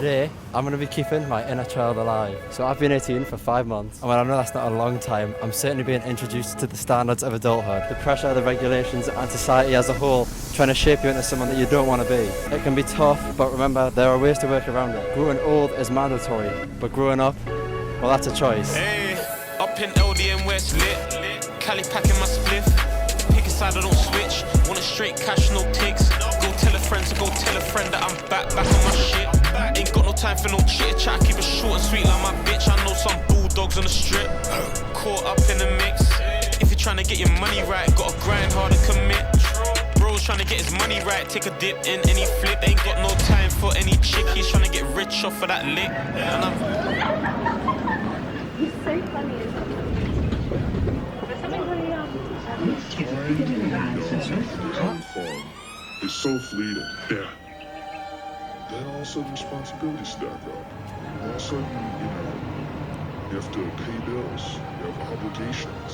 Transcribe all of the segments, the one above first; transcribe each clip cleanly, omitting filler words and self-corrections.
Today, I'm going to be keeping my inner child alive. So I've been 18 for 5 months, and while I know that's not a long time, I'm certainly being introduced to the standards of adulthood, the pressure, the regulations, and society as a whole, trying to shape you into someone that you don't want to be. It can be tough, but remember, there are ways to work around it. Growing old is mandatory, but growing up, well, that's a choice. Hey, up in LD and West lit, Cali packing my spliff, pick a side I don't switch, want a straight cash, no ticks, go tell a friend to go tell a friend that I'm back on my shit. Ain't got no time for no chitter chat, keep it short and sweet like my bitch. I know some bulldogs on the strip, caught up in the mix. If you're trying to get your money right, gotta grind hard and commit. Bro's trying to get his money right, take a dip in any flip. Ain't got no time for any chick, he's trying to get rich off of that lick. And He's so funny. But something really It's so fleeting. Yeah. Then all of a sudden responsibilities stack up. All of a sudden, you have to pay bills. You have obligations.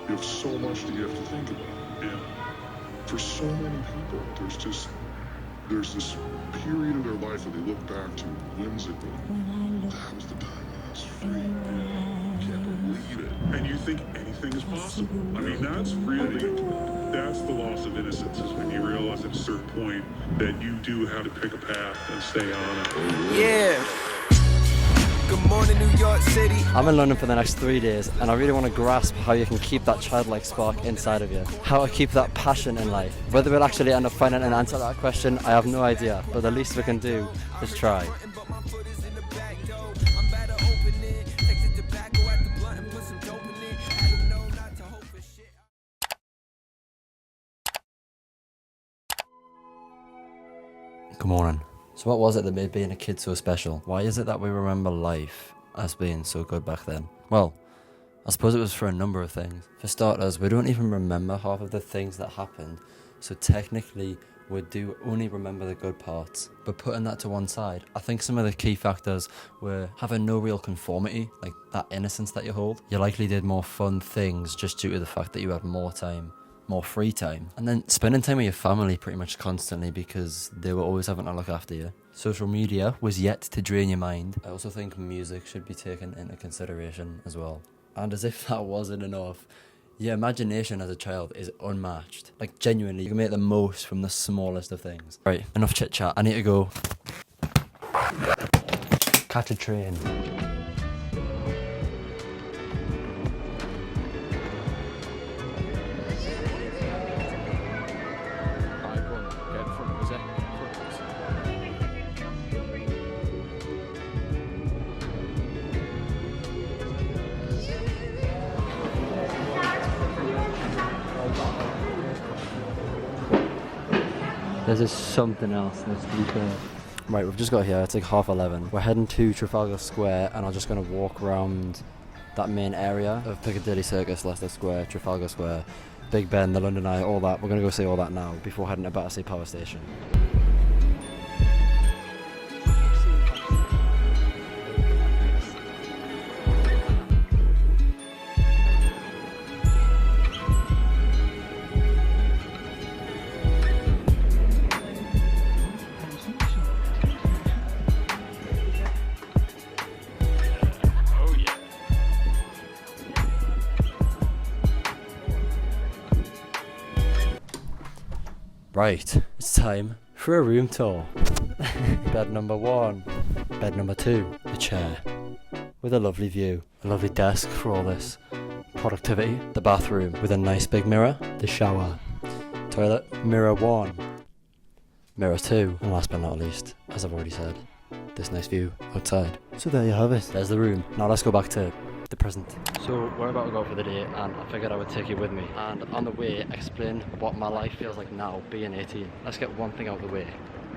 You have so much that you have to think about. And for so many people, there's this period of their life that they look back to whimsically. That was the time when I was free. Can't believe it. And you think anything is possible. I mean, that's the loss of innocence, is when you realize at a certain point that you do have to pick a path and stay on it. yeah. Good morning, New York City. I'm in London for the next 3 days, and I really want to grasp how you can keep that childlike spark inside of you. How to keep that passion in life. Whether we'll actually end up finding an answer to that question, I have no idea, but the least we can do is try. Good morning. So what was it that made being a kid so special? Why is it that we remember life as being so good back then? Well, I suppose it was for a number of things. For starters, we don't even remember half of the things that happened, so technically we do only remember the good parts. But putting that to one side, I think some of the key factors were having no real conformity, like that innocence that you hold. You likely did more fun things just due to the fact that you had more time, more free time, and then spending time with your family pretty much constantly because they were always having to look after you. Social media was yet to drain your mind. I also think music should be taken into consideration as well. And as if that wasn't enough, your imagination as a child is unmatched. Like genuinely, you can make the most from the smallest of things. Right, enough chit chat, I need to go catch a train. There's just something else in this detail. Right, we've just got here, it's like 11:30. We're heading to Trafalgar Square, and I'm just going to walk around that main area of Piccadilly Circus, Leicester Square, Trafalgar Square, Big Ben, the London Eye, all that. We're going to go see all that now before heading to Battersea Power Station. Right, it's time for a room tour. Bed number 1, bed number 2, a chair with a lovely view, a lovely desk for all this productivity, the bathroom with a nice big mirror, the shower, toilet, mirror 1, mirror 2, and last but not least, as I've already said, this nice view outside. So there you have it, there's the room. Now let's go back to the present. So we're about to go for the day, and I figured I would take you with me, and on the way explain what my life feels like now being 18. Let's get one thing out of the way.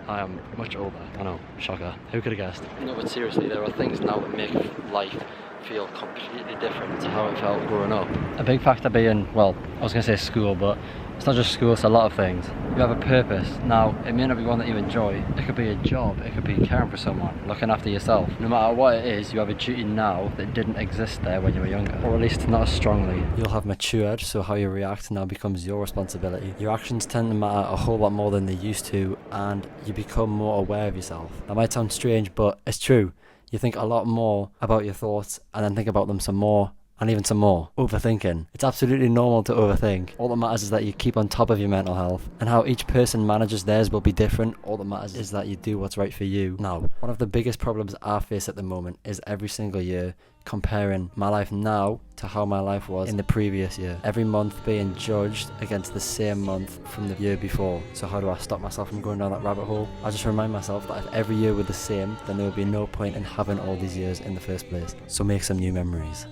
I am much older. I know, shocker. Who could have guessed? No, but seriously, there are things now that make life feel completely different to how it felt growing up. A big factor being, well, I was going to say school, but It's not just school, it's a lot of things. You have a purpose. Now, it may not be one that you enjoy. It could be a job, it could be caring for someone, looking after yourself. No matter what it is, you have a duty now that didn't exist there when you were younger. Or at least not as strongly. You'll have matured, so how you react now becomes your responsibility. Your actions tend to matter a whole lot more than they used to, and you become more aware of yourself. That might sound strange, but it's true. You think a lot more about your thoughts, and then think about them some more, and even some more. Overthinking. It's absolutely normal to overthink. All that matters is that you keep on top of your mental health, and how each person manages theirs will be different. All that matters is that you do what's right for you. Now, one of the biggest problems I face at the moment is every single year comparing my life now to how my life was in the previous year. Every month being judged against the same month from the year before. So how do I stop myself from going down that rabbit hole? I just remind myself that if every year were the same, then there would be no point in having all these years in the first place. So make some new memories.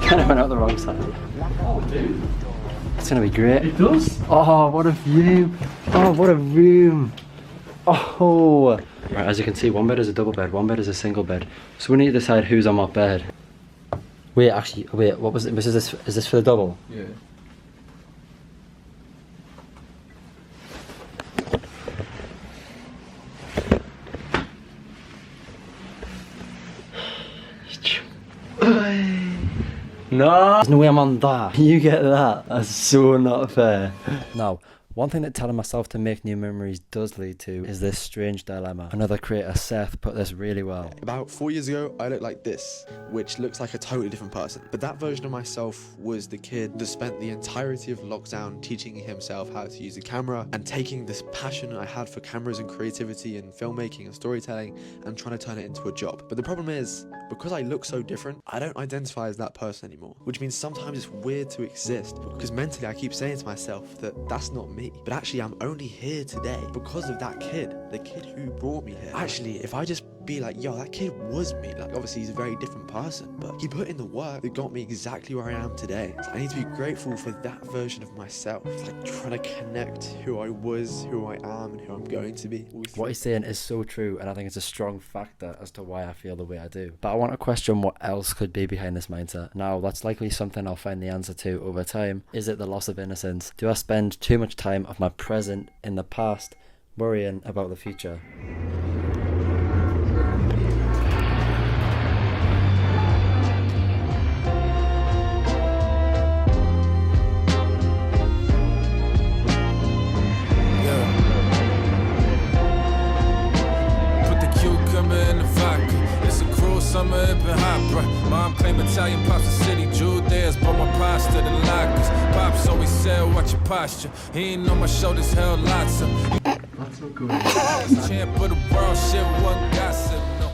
Kind of went out the wrong side. Oh, dude. It's gonna be great. It does? Oh, what a view. Oh, what a room. Oh. Right, as you can see, one bed is a double bed, one bed is a single bed. So we need to decide who's on what bed. Wait, actually, wait, what was it? Is this for the double? Yeah. No! There's no way I'm on that. You get that. That's so not fair. Now, one thing that telling myself to make new memories does lead to is this strange dilemma. Another creator, Seth, put this really well. About 4 years ago, I looked like this, which looks like a totally different person. But that version of myself was the kid that spent the entirety of lockdown teaching himself how to use a camera and taking this passion I had for cameras and creativity and filmmaking and storytelling and trying to turn it into a job. But the problem is, because I look so different, I don't identify as that person anymore, which means sometimes it's weird to exist because mentally I keep saying to myself that that's not me. But actually I'm only here today because of that kid, the kid who brought me here. Actually, if I just be like, yo, that kid was me, like obviously he's a very different person, but he put in the work that got me exactly where I am today. So I need to be grateful for that version of myself. It's like trying to connect who I was, who I am, and who I'm going to be. What he's saying is so true, and I think it's a strong factor as to why I feel the way I do. But I want to question what else could be behind this mindset. Now, that's likely something I'll find the answer to over time. Is it the loss of innocence? Do I spend too much time of my present in the past worrying about the future? Summer it been hot, bruh. Mom claim Italian pops the city, jeweled theirs, but my pasta the lockers. Pops always said, watch your posture. He ain't on my shoulders, held lots of. That's so good. Champ of the world, shit, one gossip. No.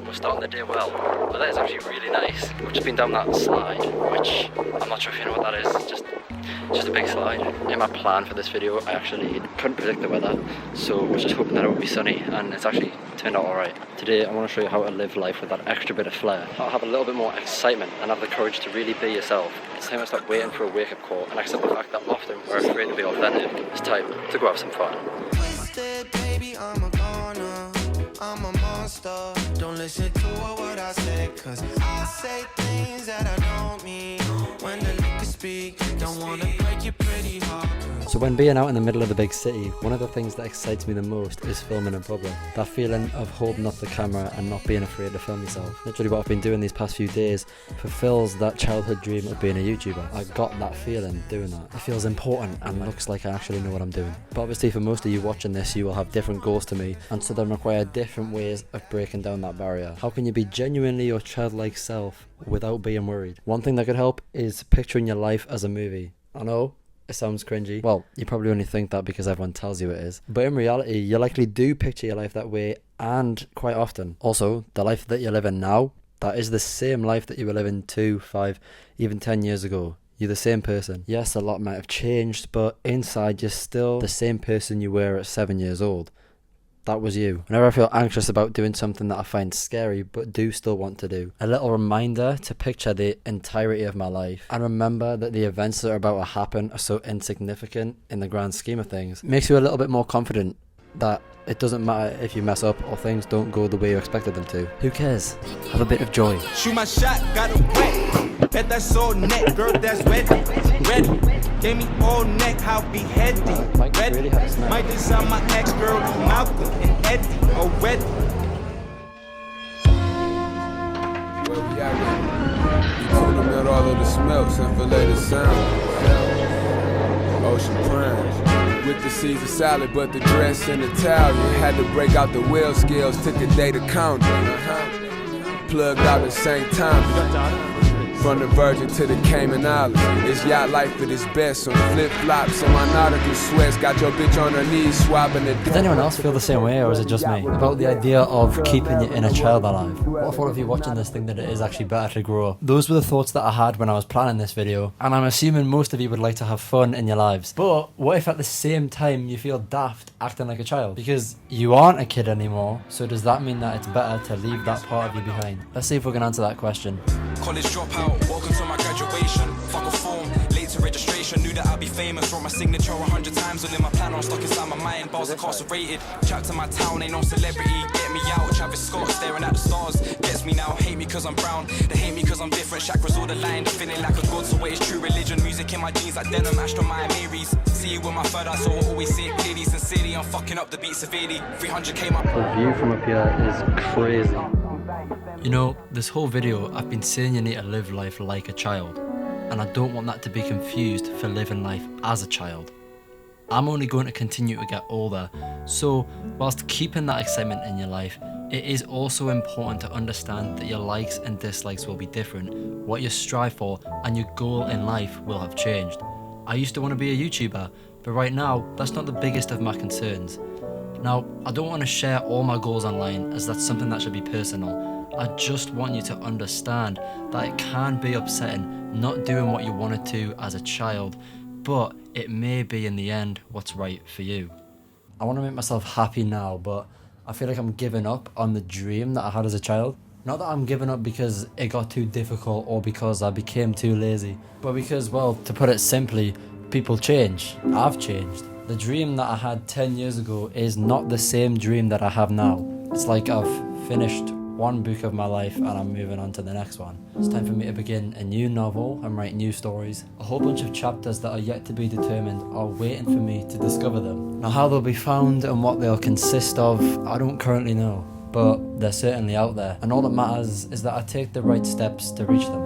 We're starting the day well, but that is actually really nice. We've just been down that slide, which I'm not sure if you know what that is. It's just a big slide. In my plan for this video, I actually couldn't predict the weather, so I was just hoping that it would be sunny, and it's actually turned out alright. Today I want to show you how to live life with that extra bit of flair. I'll have a little bit more excitement and have the courage to really be yourself. It's time to stop waiting for a wake-up call and accept the fact that often we're afraid to be authentic. It's time to go have some fun. Twisted, baby, I'm a goner. I'm a monster. Don't listen to what I say, cause I say things that I don't mean. When the liquor speak, don't wanna break your pretty heart. So when being out in the middle of the big city, one of the things that excites me the most is filming in public. That feeling of holding up the camera and not being afraid to film yourself. Literally what I've been doing these past few days fulfills that childhood dream of being a YouTuber. I got that feeling doing that. It feels important and looks like I actually know what I'm doing. But obviously for most of you watching this, you will have different goals to me, and so then require different ways of breaking down that barrier. How can you be genuinely your childlike self without being worried? One thing that could help is picturing your life as a movie. I know it sounds cringy. Well, you probably only think that because everyone tells you it is. But in reality, you likely do picture your life that way, and quite often. Also, the life that you're living now That is the same life that you were living 2, 5, even 10 years ago. You're the same person. Yes, a lot might have changed, but inside you're still the same person you were at 7 years old. That was you. Whenever I feel anxious about doing something that I find scary but do still want to do, a little reminder to picture the entirety of my life and remember that the events that are about to happen are so insignificant in the grand scheme of things. It makes you a little bit more confident that it doesn't matter if you mess up or things don't go the way you expected them to. Who cares? Have a bit of joy. Shoot my shot, got it wet. Bet that's all neck, girl, that's wet. Ready. Gave me all neck, how be heady. Ready. Might design my ex girl, Malcolm and Eddie already. Where we at with? You told them that all of the smokes and fillet the sound. Ocean prime. With the Caesar salad, but the dress in Italian. Had to break out the wheel scales, took a day to count it. Plugged out at St. Thomas. From the Virgin to the Cayman Islands, it's yacht life at its best. On flip-flops and my nautical sweats, got your bitch on her knees swabbing the. Does anyone else feel the same way, or is it just me? About the idea of keeping your inner child alive. What if all of you watching this think that it is actually better to grow up? Those were the thoughts that I had when I was planning this video, and I'm assuming most of you would like to have fun in your lives. But what if at the same time you feel daft acting like a child? Because you aren't a kid anymore, so does that mean that it's better to leave that part of you behind? Let's see if we can answer that question. College dropout, welcome to my graduation. Fuck a form, late to registration. Knew that I'd be famous, wrote my signature 100 times. All in my plan, I'm stuck inside my mind. Bars incarcerated, trapped in my town, ain't no celebrity. Get me out, Travis Scott staring at the stars. Gets me now, hate me cause I'm brown. They hate me cause I'm different, chakras all aligned. Feeling like a god, so what is true religion? Music in my jeans like denim, Astro my Marys. See you with my third eye, so I always see it clearly. Sincerely, I'm fucking up the beat severely. 300k my... The view from up here is crazy. You know, this whole video I've been saying you need to live life like a child, and I don't want that to be confused for living life as a child. I'm only going to continue to get older, so whilst keeping that excitement in your life, it is also important to understand that your likes and dislikes will be different, what you strive for and your goal in life will have changed. I used to want to be a YouTuber, but right now that's not the biggest of my concerns. Now, I don't want to share all my goals online as that's something that should be personal. I just want you to understand that it can be upsetting not doing what you wanted to as a child, but it may be in the end what's right for you. I want to make myself happy now, but I feel like I'm giving up on the dream that I had as a child. Not that I'm giving up because it got too difficult or because I became too lazy, but because, well, to put it simply, people change. I've changed. The dream that I had 10 years ago is not the same dream that I have now. It's like I've finished one book of my life and I'm moving on to the next one. It's time for me to begin a new novel and write new stories. A whole bunch of chapters that are yet to be determined are waiting for me to discover them. Now how they'll be found and what they'll consist of, I don't currently know, but they're certainly out there. And all that matters is that I take the right steps to reach them.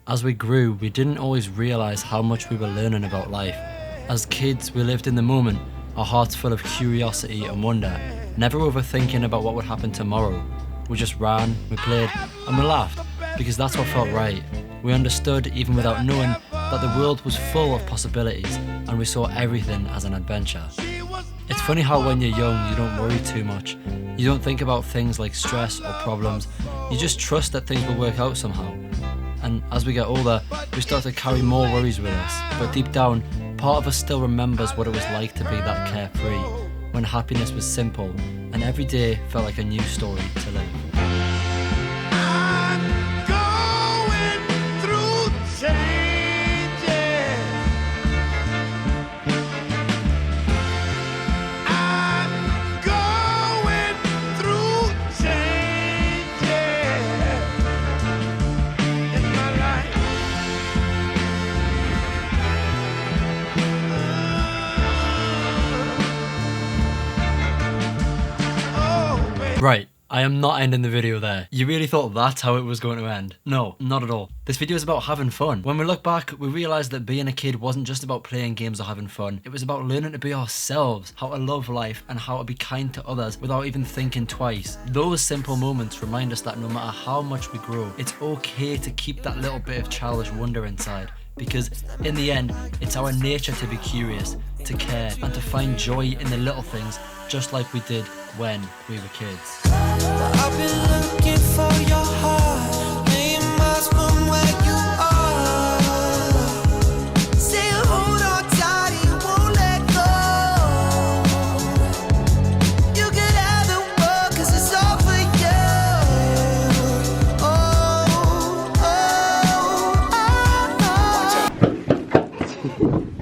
As we grew, we didn't always realise how much we were learning about life. As kids, we lived in the moment, our hearts full of curiosity and wonder, never overthinking about what would happen tomorrow. We just ran, we played, and we laughed, because that's what felt right. We understood, even without knowing, that the world was full of possibilities, and we saw everything as an adventure. It's funny how when you're young, you don't worry too much. You don't think about things like stress or problems. You just trust that things will work out somehow. And as we get older, we start to carry more worries with us. But deep down, part of us still remembers what it was like to be that carefree, when happiness was simple, and every day felt like a new story to live. Right, I am not ending the video there. You really thought that's how it was going to end? No, not at all. This video is about having fun. When we look back, we realise that being a kid wasn't just about playing games or having fun. It was about learning to be ourselves, how to love life, and how to be kind to others without even thinking twice. Those simple moments remind us that no matter how much we grow, it's okay to keep that little bit of childish wonder inside. Because in the end, it's our nature to be curious, to care, and to find joy in the little things, just like we did when we were kids. I've been looking for your heart, million miles from where you are. Say hold on tight, you won't let go. You could have the world, 'cause it's all for you. Oh, oh, oh, oh.